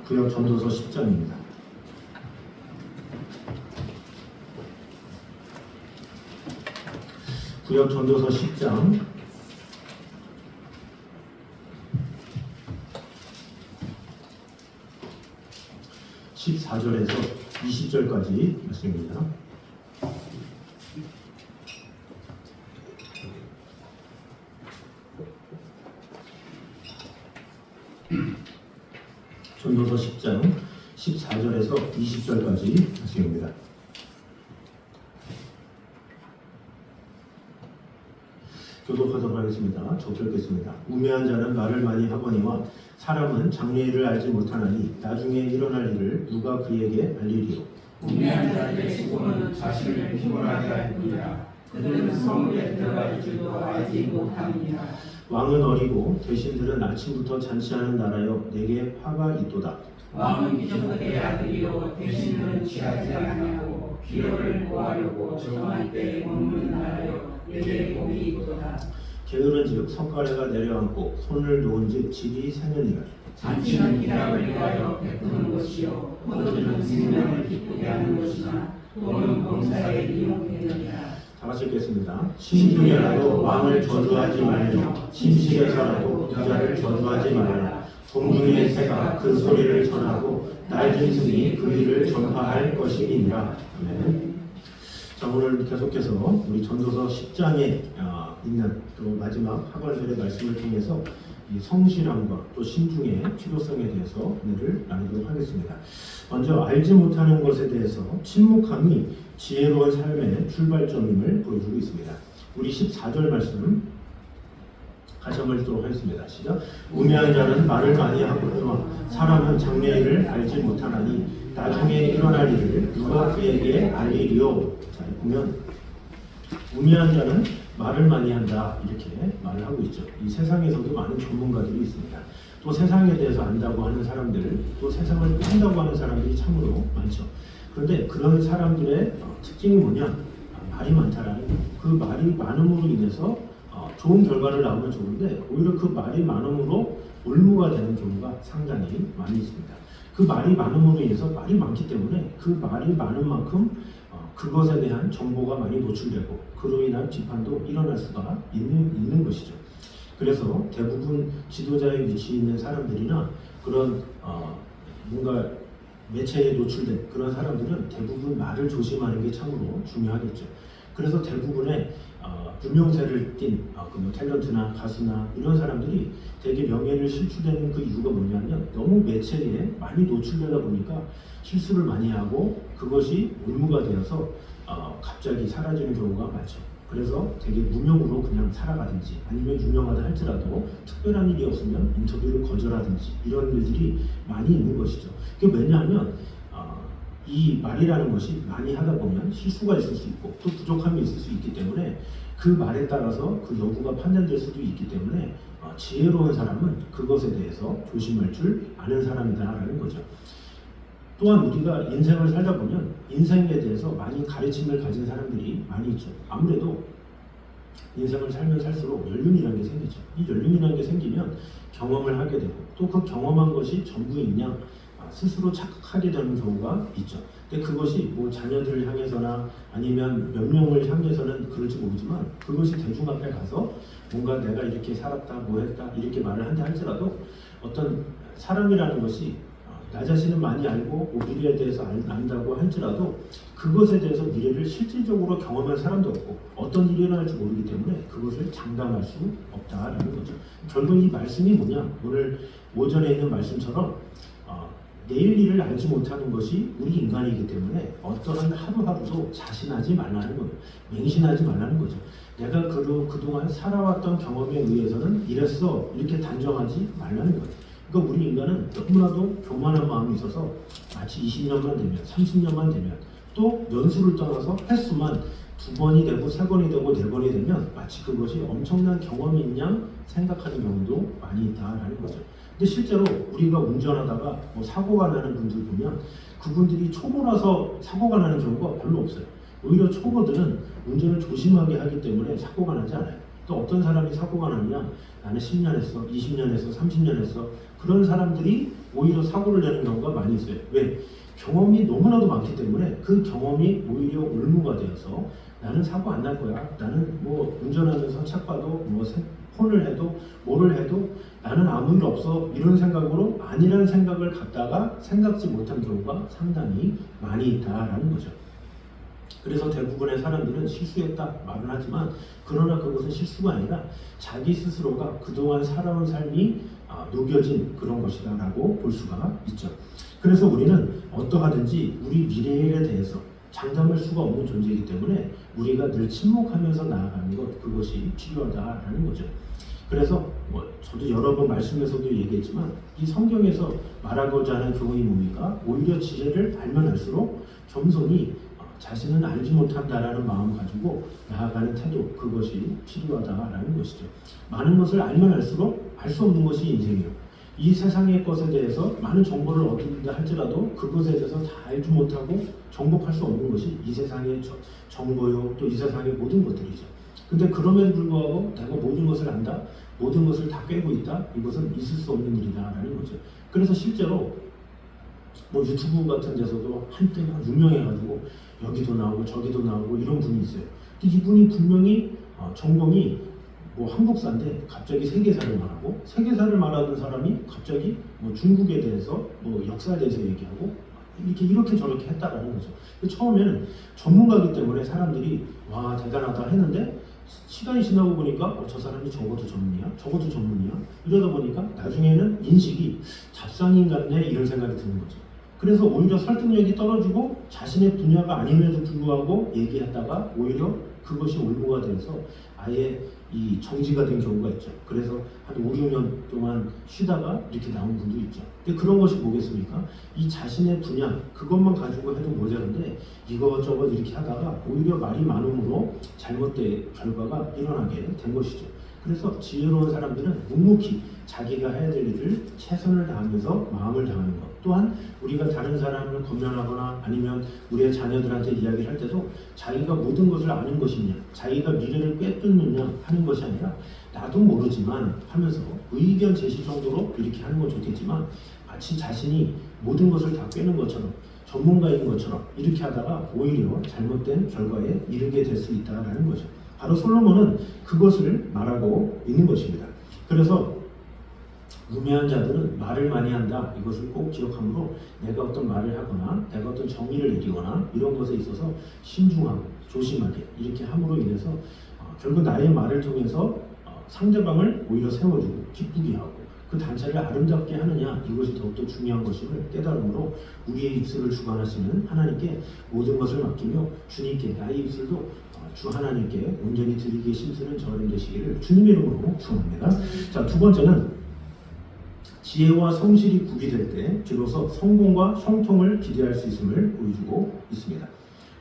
구약 전도서 10장입니다. 구약 전도서 10장 14절에서 20절까지 말씀입니다. 전도서 10장 14절에서 20절까지 말씀입니다. 교독하도록 하겠습니다. 적절겠습니다. 우매한 자는 말을 많이 하거니와 사람은 장래일을 알지 못하나니 나중에 일어날 일을 누가 그에게 알리리요. 우매한 자들의 수고는 자신을 피곤하게 할 뿐이라. 그들은 성읍에 들어갈 줄도 알지 못함이라. 왕은 어리고 대신들은 아침부터 잔치하는 나라여 내게 화가 있도다. 왕은 미정덕의 아들이요 대신들은 취하지 아니하고 기업을 구하려고 정할 때에 머무는 나라여 내게 복이 있도다. 게으른즉 석가래가 내려앉고 손을 놓은즉 집이 새느니라. 잔치는 희락을 위하여 베푸는 것이요 포도주는 생명을 기쁘게 하는 것이나 돈은 범사에 이용되느니라. 다 같이 읽겠습니다. 심중에라도 왕을 저주하지 말며 침실에서라도 부자를 저주하지 말라. 공중의 새가 그 소리를 전하고 날진 승이 그 일을 전파할 것이니라. 아멘. 자, 오늘 계속해서 우리 전도서 10장에 있는 또 마지막 하갈절의 말씀을 통해서 이 성실함과 또 신중의 필요성에 대해서 오늘을 나누도록 하겠습니다. 먼저 알지 못하는 것에 대해서 침묵함이 지혜로운 삶의 출발점임을 보여주고 있습니다. 우리 14절 말씀 같이 한번 읽도록 하겠습니다. 시작. 우매한 자는 말을 많이 하거니와 사람은 장래일을 알지 못하나니 나중에 일어날 일을 누가 그에게 알리리요. 자, 보면 우매한 자는 말을 많이 한다 이렇게 말을 하고 있죠. 이 세상에서도 많은 전문가들이 있습니다. 또 세상에 대해서 안다고 하는 사람들, 또 세상을 뺀다고 하는 사람들이 참으로 많죠. 그런데 그런 사람들의 특징이 뭐냐? 말이 많다라는 거예요. 그 말이 많음으로 인해서 좋은 결과를 나오면 좋은데 오히려 그 말이 많음으로 올무가 되는 경우가 상당히 많이 있습니다. 그 말이 많음으로 인해서 말이 많기 때문에 그 말이 많은 만큼 그것에 대한 정보가 많이 노출되고 그로 인한 비판도 일어날 수가 있는 것이죠. 그래서 대부분 지도자의 위치에 있는 사람들이나 그런 뭔가 매체에 노출된 그런 사람들은 대부분 말을 조심하는 게 참으로 중요하겠죠. 그래서 대부분의 유명세를 띈 뭐 탤런트나 가수나 이런 사람들이 되게 명예를 실추되는 그 이유가 뭐냐면 너무 매체에 많이 노출되다 보니까 실수를 많이 하고 그것이 올무가 되어서 갑자기 사라지는 경우가 많죠. 그래서 되게 무명으로 그냥 살아가든지 아니면 유명하다 할지라도 특별한 일이 없으면 인터뷰를 거절하든지 이런 일들이 많이 있는 것이죠. 그게 왜냐하면 이 말이라는 것이 많이 하다 보면 실수가 있을 수 있고 또 부족함이 있을 수 있기 때문에 그 말에 따라서 그 여부가 판단될 수도 있기 때문에 지혜로운 사람은 그것에 대해서 조심할 줄 아는 사람이다라는 거죠. 또한 우리가 인생을 살다 보면 인생에 대해서 많이 가르침을 가진 사람들이 많이 있죠. 아무래도 인생을 살면 살수록 연륜이라는 게 생기죠. 이 연륜이라는 게 생기면 경험을 하게 되고 또 그 경험한 것이 전부인 양 스스로 착각하게 되는 경우가 있죠. 근데 그것이 뭐 자녀들을 향해서나 아니면 몇 명을 향해서는 그럴지 모르지만 그것이 대중 앞에 가서 뭔가 내가 이렇게 살았다 뭐 했다 이렇게 말을 한다 할지라도 어떤 사람이라는 것이 나 자신은 많이 알고 미래에 대해서 안다고 할지라도 그것에 대해서 미래를 실질적으로 경험한 사람도 없고 어떤 일이 일어날지 모르기 때문에 그것을 장담할 수 없다라는 거죠. 결국 이 말씀이 뭐냐? 오늘 오전에 있는 말씀처럼 내일 일을 알지 못하는 것이 우리 인간이기 때문에 어떠한 하루하루도 자신하지 말라는 거예요. 맹신하지 말라는 거죠. 내가 그동안 살아왔던 경험에 의해서는 이랬어 이렇게 단정하지 말라는 거예요. 그러니까 우리 인간은 너무나도 교만한 마음이 있어서 마치 20년만 되면 30년만 되면 또 연수를 떠나서 횟수만 2번이 되고 3번이 되고 4번이 되면 마치 그것이 엄청난 경험인 양 생각하는 경우도 많이 있다라는 거죠. 근데 실제로 우리가 운전하다가 뭐 사고가 나는 분들 보면 그분들이 초보라서 사고가 나는 경우가 별로 없어요. 오히려 초보들은 운전을 조심하게 하기 때문에 사고가 나지 않아요. 또 어떤 사람이 사고가 나느냐, 나는 10년 했어, 20년 했어, 30년 했어. 그런 사람들이 오히려 사고를 내는 경우가 많이 있어요. 왜? 경험이 너무나도 많기 때문에 그 경험이 오히려 올무가 되어서 나는 사고 안 날 거야. 나는 뭐 운전하면서 차 봐도 뭐 폰을 해도 뭐를 해도 나는 아무 일 없어. 이런 생각으로 아니라는 생각을 갖다가 생각지 못한 경우가 상당히 많이 있다라는 거죠. 그래서 대부분의 사람들은 실수했다 말은 하지만 그러나 그것은 실수가 아니라 자기 스스로가 그동안 살아온 삶이 녹여진 그런 것이다 라고 볼 수가 있죠. 그래서 우리는 어떠하든지 우리 미래에 대해서 장담할 수가 없는 존재이기 때문에 우리가 늘 침묵하면서 나아가는 것, 그것이 필요하다라는 거죠. 그래서 저도 여러 번 말씀에서도 얘기했지만 이 성경에서 말하고자 하는 교훈이 뭡니까? 오히려 지혜를 알면 알수록 겸손히 자신은 알지 못한다라는 마음 가지고 나아가는 태도, 그것이 필요하다라는 것이죠. 많은 것을 알면 알수록 알 수 없는 것이 인생이에요. 이 세상의 것에 대해서 많은 정보를 얻는다 할지라도 그것에 대해서 다 알지 못하고 정복할 수 없는 것이 이 세상의 정보요, 또 이 세상의 모든 것들이죠. 근데 그럼에도 불구하고 내가 모든 것을 안다, 모든 것을 다 꿰고 있다, 이것은 있을 수 없는 일이다라는 거죠. 그래서 실제로 뭐 유튜브 같은 데서도 한때 막 유명해가지고 여기도 나오고 저기도 나오고 이런 분이 있어요. 근데 이분이 분명히 전공이 뭐 한국사인데 갑자기 세계사를 말하고, 세계사를 말하는 사람이 갑자기 뭐 중국에 대해서 뭐 역사에 대해서 얘기하고 이렇게 저렇게 했다라는 거죠. 처음에는 전문가이기 때문에 사람들이 와 대단하다 했는데 시간이 지나고 보니까 저 사람이 저것도 전문이야, 저것도 전문이야, 이러다 보니까 나중에는 인식이 잡상인 같네 이런 생각이 드는 거죠. 그래서 오히려 설득력이 떨어지고 자신의 분야가 아님에도 불구하고 얘기했다가 오히려 그것이 올무가 돼서 아예 이 정지가 된 경우가 있죠. 그래서 한 5, 6년 동안 쉬다가 이렇게 나온 분도 있죠. 근데 그런 것이 뭐겠습니까? 이 자신의 분야, 그것만 가지고 해도 모자란데 이것저것 이렇게 하다가 오히려 말이 많음으로 잘못된 결과가 일어나게 된 것이죠. 그래서 지혜로운 사람들은 묵묵히 자기가 해야 될 일을 최선을 다하면서 마음을 다하는 것, 또한 우리가 다른 사람을 권면하거나 아니면 우리의 자녀들한테 이야기를 할 때도 자기가 모든 것을 아는 것이냐, 자기가 미래를 꿰뚫느냐 하는 것이 아니라 나도 모르지만 하면서 의견 제시 정도로 이렇게 하는 건 좋겠지만 마치 자신이 모든 것을 다 꿰는 것처럼 전문가인 것처럼 이렇게 하다가 오히려 잘못된 결과에 이르게 될 수 있다는 거죠. 바로 솔로몬은 그것을 말하고 있는 것입니다. 그래서 우매한 자들은 말을 많이 한다, 이것을 꼭 기억하므로 내가 어떤 말을 하거나 내가 어떤 정의를 내리거나 이런 것에 있어서 신중하고 조심하게 이렇게 함으로 인해서 결국 나의 말을 통해서 상대방을 오히려 세워주고 기쁘게 하고 그 단체를 아름답게 하느냐, 이것이 더욱더 중요한 것임을 깨달음으로 우리의 입술을 주관하시는 하나님께 모든 것을 맡기며 주님께 나의 입술도 주 하나님께 온전히 드리기에 심쓰는 저를 되시기를 주님의 이름으로 축원합니다. 자, 두 번째는 지혜와 성실이 구비될 때 비로소 성공과 형통을 기대할 수 있음을 보여주고 있습니다.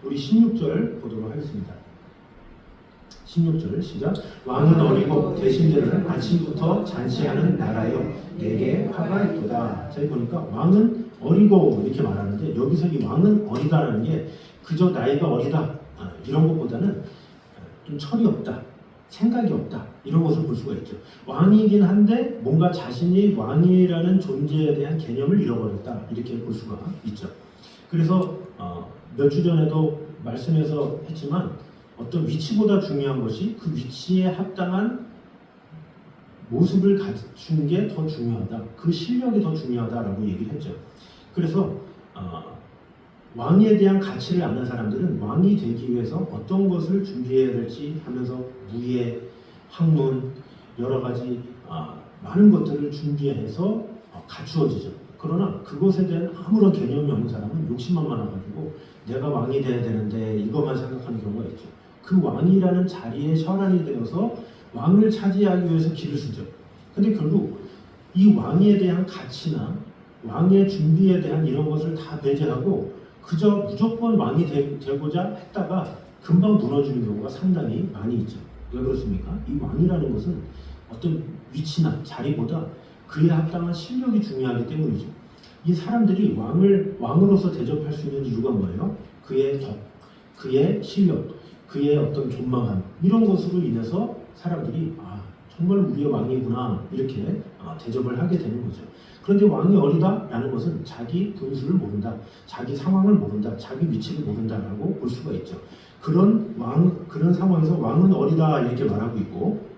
우리 16절 보도록 하겠습니다. 16절 시작. 왕은 어리고 대신들은 아침부터 잔치하는 나라여 내게 화가 있도다. 자, 보니까 왕은 어리고 이렇게 말하는데 여기서 이 왕은 어리다라는 게 그저 나이가 어리다 이런 것보다는 좀 철이 없다, 생각이 없다, 이런 것을 볼 수가 있죠. 왕이긴 한데 뭔가 자신이 왕이라는 존재에 대한 개념을 잃어버렸다, 이렇게 볼 수가 있죠. 그래서 몇 주 전에도 말씀에서 했지만 어떤 위치보다 중요한 것이 그 위치에 합당한 모습을 갖춘 게 더 중요하다, 그 실력이 더 중요하다라고 얘기를 했죠. 그래서 왕에 대한 가치를 아는 사람들은 왕이 되기 위해서 어떤 것을 준비해야 될지 하면서 무예, 학문, 여러 가지 많은 것들을 준비해서 갖추어지죠. 그러나 그것에 대한 아무런 개념이 없는 사람은 욕심만 많아가지고 내가 왕이 돼야 되는데 이것만 생각하는 경우가 있죠. 그 왕이라는 자리에 혈안이 되어서 왕을 차지하기 위해서 길을 쓰죠. 근데 결국 이 왕에 대한 가치나 왕의 준비에 대한 이런 것을 다 배제하고 그저 무조건 왕이 되고자 했다가 금방 무너지는 경우가 상당히 많이 있죠. 왜 그렇습니까? 이 왕이라는 것은 어떤 위치나 자리보다 그에 합당한 실력이 중요하기 때문이죠. 이 사람들이 왕으로서 대접할 수 있는 이유가 뭐예요? 그의 덕, 그의 실력, 그의 어떤 존망함, 이런 것으로 인해서 사람들이 정말 우리의 왕이구나 이렇게 대접을 하게 되는 거죠. 그런데 왕이 어리다라는 것은 자기 분수를 모른다, 자기 상황을 모른다, 자기 위치를 모른다라고 볼 수가 있죠. 그런 상황에서 왕은 어리다 이렇게 말하고 있고,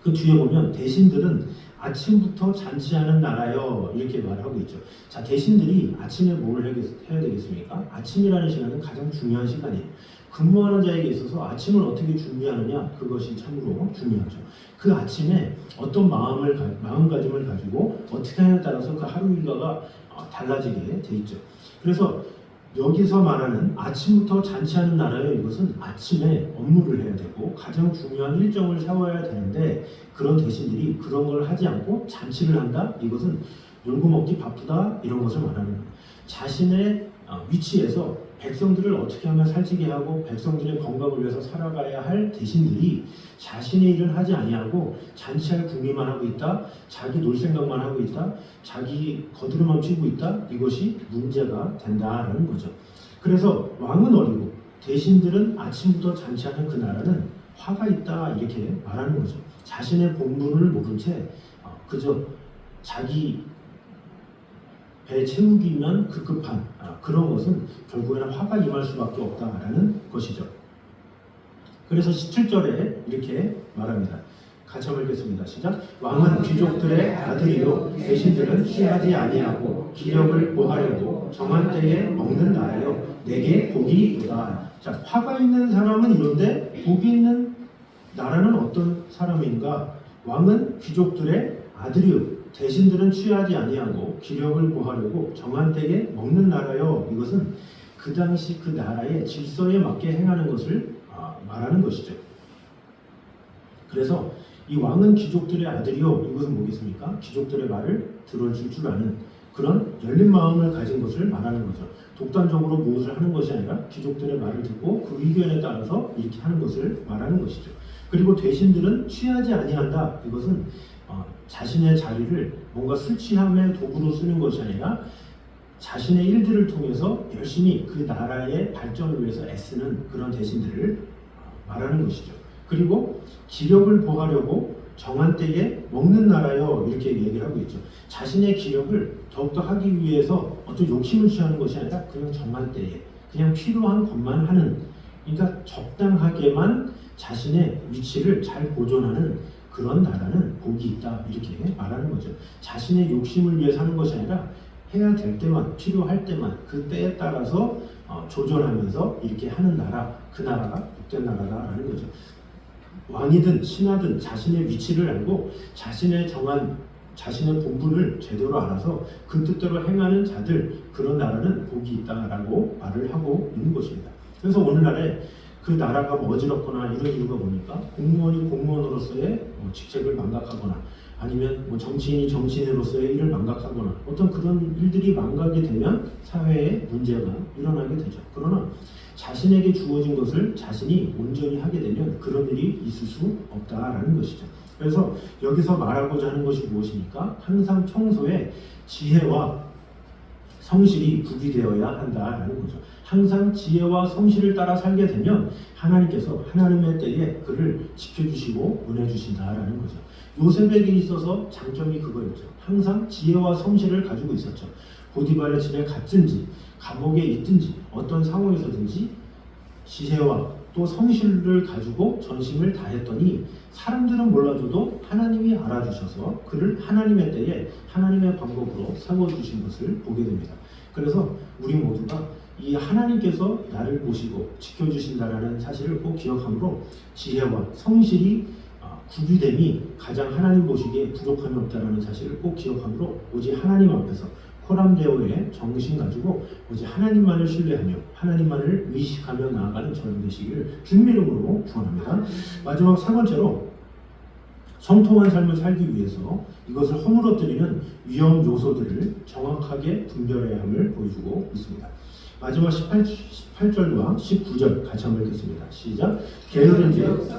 그 뒤에 보면 대신들은 아침부터 잔치하는 나라여 이렇게 말하고 있죠. 자, 대신들이 아침에 뭘 해야 되겠습니까? 아침이라는 시간은 가장 중요한 시간이에요. 근무하는 자에게 있어서 아침을 어떻게 준비하느냐, 그것이 참으로 중요하죠. 그 아침에 어떤 마음가짐을 가지고 어떻게 하냐에 따라서 그 하루 일과가 달라지게 돼 있죠. 그래서 여기서 말하는 아침부터 잔치하는 나라에, 이것은 아침에 업무를 해야 되고 가장 중요한 일정을 세워야 되는데, 그런 대신들이 그런 걸 하지 않고 잔치를 한다? 이것은 놀고 먹기 바쁘다 이런 것을 말하는 거예요. 자신의 위치에서 백성들을 어떻게 하면 살찌게 하고 백성들의 건강을 위해서 살아가야 할 대신들이 자신의 일을 하지 아니하고 잔치할 궁리만 하고 있다, 자기 놀 생각만 하고 있다, 자기 거드름만 피우고 있다, 이것이 문제가 된다라는 거죠. 그래서 왕은 어리고 대신들은 아침부터 잔치하는 그 나라는 화가 있다 이렇게 말하는 거죠. 자신의 본분을 모른 채 그저 자기 배 채우기면 급급한 그런 것은 결국에는 화가 임할 수밖에 없다라는 것이죠. 그래서 17절에 이렇게 말합니다. 같이 한번 읽겠습니다. 시작. 왕은 귀족들의 아들이요 대신들은 취하지 아니하고 기력을 보하려고 정한 때에 먹는 나라요 내게 복이 있도다. 자, 화가 있는 사람은 이런데 복이 있는 나라는 어떤 사람인가? 왕은 귀족들의 아들이요 대신들은 취하지 아니하고 기력을 보하려고 정한 때에 먹는 나라요. 이것은 그 당시 그 나라의 질서에 맞게 행하는 것을 말하는 것이죠. 그래서 이 왕은 귀족들의 아들이요, 이것은 뭐겠습니까? 귀족들의 말을 들어줄 줄 아는 그런 열린 마음을 가진 것을 말하는 거죠. 독단적으로 무엇을 하는 것이 아니라 귀족들의 말을 듣고 그 의견에 따라서 이렇게 하는 것을 말하는 것이죠. 그리고 대신들은 취하지 아니한다. 이것은 자신의 자리를 뭔가 술 취함의 도구로 쓰는 것이 아니라 자신의 일들을 통해서 열심히 그 나라의 발전을 위해서 애쓰는 그런 대신들을 말하는 것이죠. 그리고 기력을 보하려고 정한 때에 먹는 나라요 이렇게 얘기를 하고 있죠. 자신의 기력을 더욱더 하기 위해서 어떤 욕심을 취하는 것이 아니라 그냥 정한 때에 그냥 필요한 것만 하는, 그러니까 적당하게만 자신의 위치를 잘 보존하는 그런 나라는 복이 있다 이렇게 말하는 거죠. 자신의 욕심을 위해 사는 것이 아니라 해야 될 때만, 필요할 때만 그 때에 따라서 조절하면서 이렇게 하는 나라, 그 나라가 복된 나라다라는 거죠. 왕이든 신하든 자신의 위치를 알고 자신의 본분을 제대로 알아서 그 뜻대로 행하는 자들, 그런 나라는 복이 있다라고 말을 하고 있는 것입니다. 그래서 오늘날에 그 나라가 어지럽거나 이런 이유가 뭐니까 공무원이 공무원으로서의 직책을 망각하거나 아니면 정치인이 정치인으로서의 일을 망각하거나 어떤 그런 일들이 망가게 되면 사회에 문제가 일어나게 되죠. 그러나 자신에게 주어진 것을 자신이 온전히 하게 되면 그런 일이 있을 수 없다라는 것이죠. 그래서 여기서 말하고자 하는 것이 무엇입니까? 항상 평소에 지혜와 성실이 구비되어야 한다라는 거죠. 항상 지혜와 성실을 따라 살게 되면 하나님께서 하나님의 때에 그를 지켜주시고 보내주신다라는 거죠. 요셉에게 있어서 장점이 그거였죠. 항상 지혜와 성실을 가지고 있었죠. 보디발의 집에 갔든지 감옥에 있든지 어떤 상황에서든지 지혜와 또 성실을 가지고 전심을 다했더니 사람들은 몰라줘도 하나님이 알아주셔서 그를 하나님의 때에 하나님의 방법으로 세워주신 것을 보게 됩니다. 그래서 우리 모두가 이 하나님께서 나를 보시고 지켜주신다라는 사실을 꼭 기억함으로 지혜와 성실이 구비됨이 가장 하나님 보시기에 부족함이 없다라는 사실을 꼭 기억함으로 오직 하나님 앞에서 코람데오의 정신 가지고 오직 하나님만을 신뢰하며 하나님만을 의식하며 나아가는 저녁 되시기를 주님의 이름으로 축원합니다. 마지막 세 번째로 성통한 삶을 살기 위해서 이것을 허물어뜨리는 위험 요소들을 정확하게 분별해야 함을 보여주고 있습니다. 마지막 18절과 19절 같이 한번 읽겠습니다. 시작. 게으른즉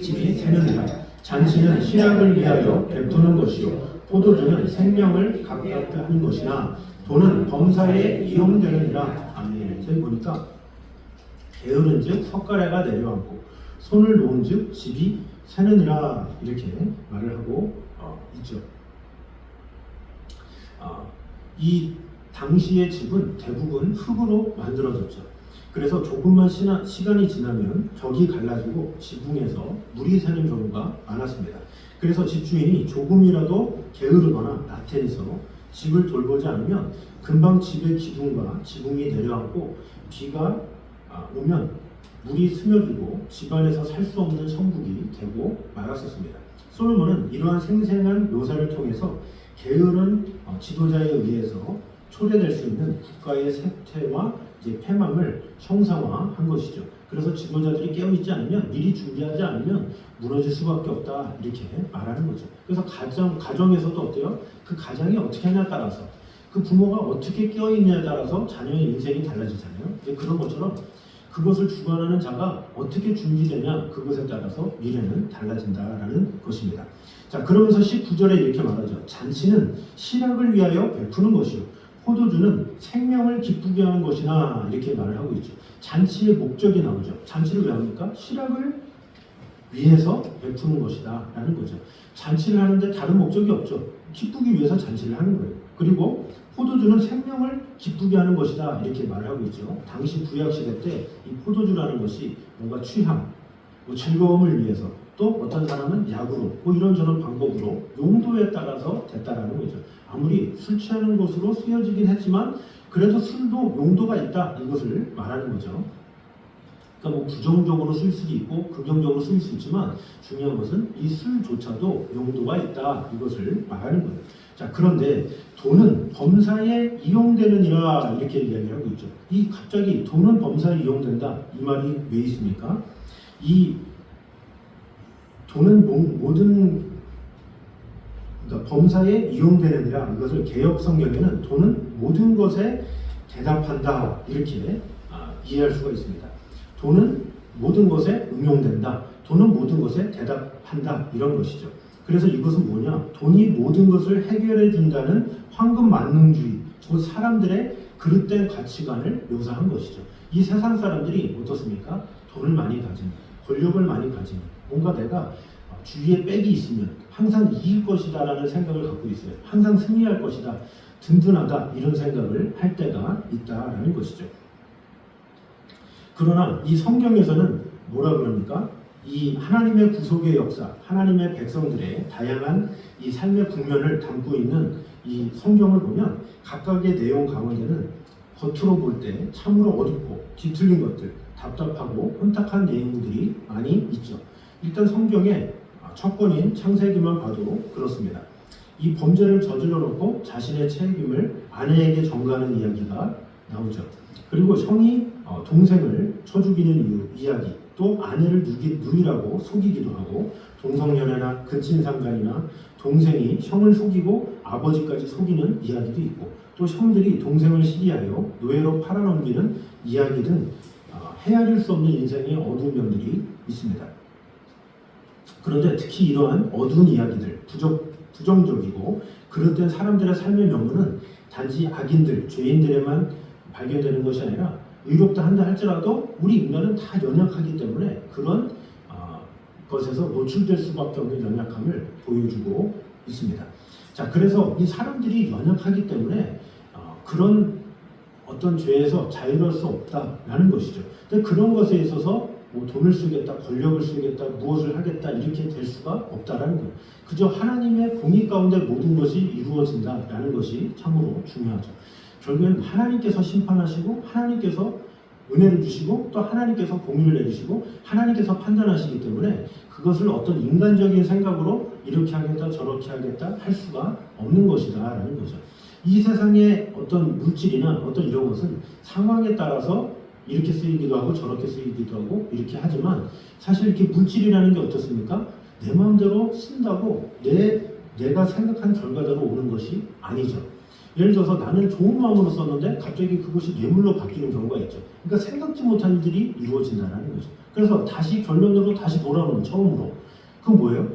집이 새느니라. 잔치는 신앙을 위하여 베푸는 것이요 포도주는 생명을 가깝게 하는 것이나 돈은 범사에 이용되느니라. 아멘. 저기 보니까 게으른즉 석가래가 내려앉고 손을 놓은즉 집이 새느니라 이렇게 말을 하고 있죠. 이 당시의 집은 대부분 흙으로 만들어졌죠. 그래서 조금만 시간이 지나면 벽이 갈라지고 지붕에서 물이 새는 경우가 많았습니다. 그래서 집주인이 조금이라도 게으르거나 나태해서 집을 돌보지 않으면 금방 집의 기둥과 지붕이 내려앉고 비가 오면 물이 스며들고 집안에서 살 수 없는 천국이 되고 말았었습니다. 솔로몬은 이러한 생생한 묘사를 통해서 게으른 지도자에 의해서 초래될 수 있는 국가의 쇠퇴와 패망을 형상화한 것이죠. 그래서 지도자들이 깨어있지 않으면, 미리 준비하지 않으면 무너질 수밖에 없다 이렇게 말하는 거죠. 그래서 가정에서도 어때요? 그 가장이 어떻게 하냐에 따라서, 그 부모가 어떻게 깨어있냐에 따라서 자녀의 인생이 달라지잖아요. 그런 것처럼 그것을 주관하는 자가 어떻게 준비되냐, 그것에 따라서 미래는 달라진다라는 것입니다. 자, 그러면서 19절에 이렇게 말하죠. 잔치는 실학을 위하여 베푸는 것이요 포도주는 생명을 기쁘게 하는 것이나 이렇게 말을 하고 있죠. 잔치의 목적이 나오죠. 잔치를 왜 합니까? 실학을 위해서 베푸는 것이다 라는 거죠. 잔치를 하는데 다른 목적이 없죠. 기쁘기 위해서 잔치를 하는 거예요. 그리고 포도주는 생명을 기쁘게 하는 것이다 이렇게 말을 하고 있죠. 당시 구약시대 때 이 포도주라는 것이 뭔가 취함, 즐거움을 위해서, 또 어떤 사람은 약으로 이런저런 방법으로 용도에 따라서 됐다라는 거죠. 아무리 술 취하는 것으로 쓰여지긴 했지만 그래도 술도 용도가 있다 이것을 말하는 거죠. 그러니까 부정적으로 쓸 수도 있고 긍정적으로 쓸 수 있지만 중요한 것은 이 술조차도 용도가 있다 이것을 말하는 거예요. 자, 그런데 돈은 범사에 이용되느니라 이렇게 이야기하고 있죠. 이 갑자기 돈은 범사에 이용된다 이 말이 왜 있습니까? 이 돈은 그러니까 범사에 이용되느니라, 이것을 개역 성경에는 돈은 모든 것에 대답한다 이렇게 이해할 수가 있습니다. 돈은 모든 것에 응용된다. 돈은 모든 것에 대답한다 이런 것이죠. 그래서 이것은 뭐냐? 돈이 모든 것을 해결해 준다는 황금 만능주의, 곧 사람들의 그릇된 가치관을 묘사한 것이죠. 이 세상 사람들이 어떻습니까? 돈을 많이 가진, 권력을 많이 가진, 뭔가 내가 주위에 백이 있으면 항상 이길 것이다 라는 생각을 갖고 있어요. 항상 승리할 것이다, 든든하다 이런 생각을 할 때가 있다라는 것이죠. 그러나 이 성경에서는 뭐라 그럽니까? 이 하나님의 구속의 역사, 하나님의 백성들의 다양한 이 삶의 국면을 담고 있는 이 성경을 보면 각각의 내용 가운데는 겉으로 볼 때 참으로 어둡고 뒤틀린 것들, 답답하고 혼탁한 내용들이 많이 있죠. 일단 성경의 첫 권인 창세기만 봐도 그렇습니다. 이 범죄를 저질러 놓고 자신의 책임을 아내에게 전가하는 이야기가 나오죠. 그리고 형이 동생을 쳐 죽이는 이야기, 또 아내를 누이라고 속이기도 하고, 동성연애나 근친상간이나 동생이 형을 속이고 아버지까지 속이는 이야기도 있고, 또 형들이 동생을 시기하여 노예로 팔아넘기는 이야기 등 헤아릴 수 없는 인생의 어두운 면들이 있습니다. 그런데 특히 이러한 어두운 이야기들, 부정적이고 그릇된 사람들의 삶의 명분은 단지 악인들, 죄인들에만 발견되는 것이 아니라 의롭다 한다 할지라도 우리 인간은 다 연약하기 때문에 그런 것에서 노출될 수밖에 없는 연약함을 보여주고 있습니다. 자, 그래서 이 사람들이 연약하기 때문에 그런 어떤 죄에서 자유로울 수 없다라는 것이죠. 근데 그런 것에 있어서 돈을 쓰겠다, 권력을 쓰겠다, 무엇을 하겠다 이렇게 될 수가 없다라는 거예요. 그저 하나님의 공의 가운데 모든 것이 이루어진다라는 것이 참으로 중요하죠. 결국엔 하나님께서 심판하시고 하나님께서 은혜를 주시고 또 하나님께서 공의를 내리시고 하나님께서 판단하시기 때문에 그것을 어떤 인간적인 생각으로 이렇게 하겠다 저렇게 하겠다 할 수가 없는 것이다 라는 거죠. 이 세상의 어떤 물질이나 어떤 이런 것은 상황에 따라서 이렇게 쓰이기도 하고 저렇게 쓰이기도 하고 이렇게 하지만 사실 이렇게 물질이라는 게 어떻습니까? 내 마음대로 쓴다고 내가 생각한 결과대로 오는 것이 아니죠. 예를 들어서 나는 좋은 마음으로 썼는데 갑자기 그것이 뇌물로 바뀌는 경우가 있죠. 그러니까 생각지 못한 일들이 이루어진다는 거죠. 그래서 다시 결론으로 다시 돌아오는 처음으로. 그건 뭐예요?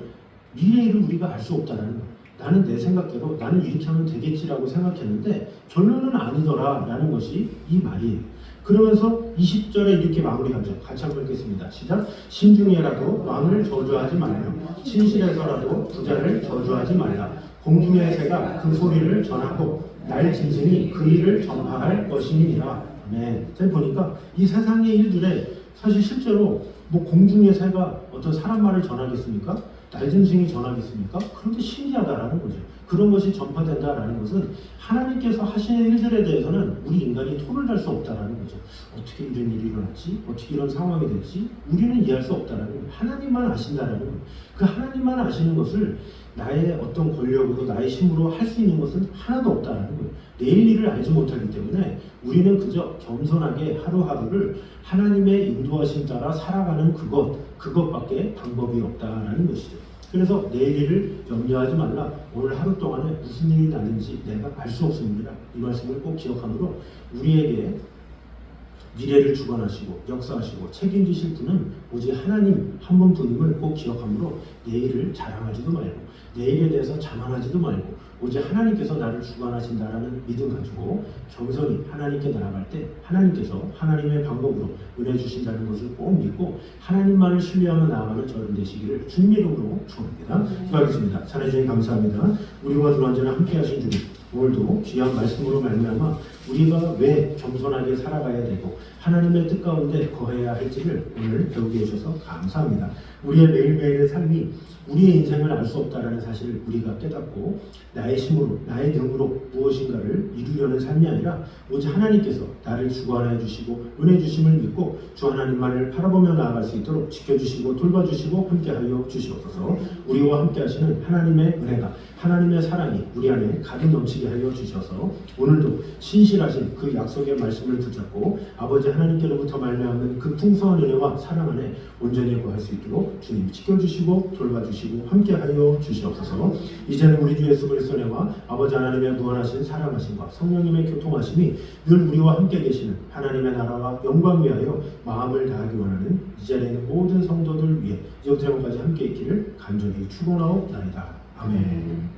미래를 우리가 알 수 없다는 거예요. 나는 내 생각대로 나는 이렇게 하면 되겠지라고 생각했는데 결론은 아니더라 라는 것이 이 말이에요. 그러면서 20절에 이렇게 마무리하죠. 같이 한번 읽겠습니다. 시작. 신중에라도 왕을 저주하지 말며 신실해서라도 부자를 저주하지 말라. 공중의 새가 그 소리를 전하고 날 짐승이 그 일을 전파할 것이니라. 아멘. 제가 보니까 이 세상의 일들에 사실 실제로 뭐 공중의 새가 어떤 사람 말을 전하겠습니까? 날짐승이 전하겠습니까? 그런데 신기하다라는 거죠. 그런 것이 전파된다라는 것은 하나님께서 하시는 일들에 대해서는 우리 인간이 토를 달 수 없다라는 거죠. 어떻게 이런 일이 일어났지? 어떻게 이런 상황이 됐지? 우리는 이해할 수 없다라는 거예요. 하나님만 아신다라는 거예요. 그 하나님만 아시는 것을 나의 어떤 권력으로 나의 힘으로 할 수 있는 것은 하나도 없다라는 거예요. 내일 일을 알지 못하기 때문에 우리는 그저 겸손하게 하루하루를 하나님의 인도하심 따라 살아가는 그것밖에 방법이 없다라는 것이죠. 그래서 내일 일을 염려하지 말라. 오늘 하루 동안에 무슨 일이 나는지 내가 알 수 없습니다. 이 말씀을 꼭 기억함으로 우리에게 미래를 주관하시고 역사하시고 책임지실 분은 오직 하나님 한 분뿐임을 꼭 기억함으로 내일을 자랑하지도 말고 내일에 대해서 자만하지도 말고 오직 하나님께서 나를 주관하신다라는 믿음 가지고 겸손히 하나님께 나아갈 때 하나님께서 하나님의 방법으로 은혜 주신다는 것을 꼭 믿고 하나님만을 신뢰하며 나아가는 저를 되시기를 주님 이름으로 축원합니다. 기도하겠습니다. 사랑해 주님 감사합니다. 우리와 두 언제나 함께하신 주님 오늘도 귀한 말씀으로 말미암아 우리가 왜 겸손하게 살아가야 되고 하나님의 뜻 가운데 거해야 할지를 오늘 배우게 해주셔서 감사합니다. 우리의 매일매일의 삶이 우리의 인생을 알 수 없다라는 사실을 우리가 깨닫고 나의 힘으로 나의 능으로 무엇인가를 이루려는 삶이 아니라 오직 하나님께서 나를 주관하여 주시고 은혜 주심을 믿고 주 하나님만을 바라보며 나아갈 수 있도록 지켜주시고 돌봐주시고 함께하여 주시옵소서. 우리와 함께하시는 하나님의 은혜가 하나님의 사랑이 우리 안에 가득 넘치게 하여 주셔서 오늘도 신실하신 그 약속의 말씀을 붙잡고 아버지 하나님께로부터 말미암는 그 풍성한 은혜와 사랑 안에 온전히 거할 수 있도록 주님 지켜주시고 돌봐주시고 함께하여 주시옵소서. 이제는 우리 주 예수 그리스도의 은혜와 아버지 하나님의 무한하신 사랑하심과 성령님의 교통하심이 늘 우리와 함께 계시는 하나님의 나라와 영광 위하여 마음을 다하기 원하는 이 자리에 있는 모든 성도들 위해 이제부터 영까지 함께 있기를 간절히 축원하옵나이다. 아멘.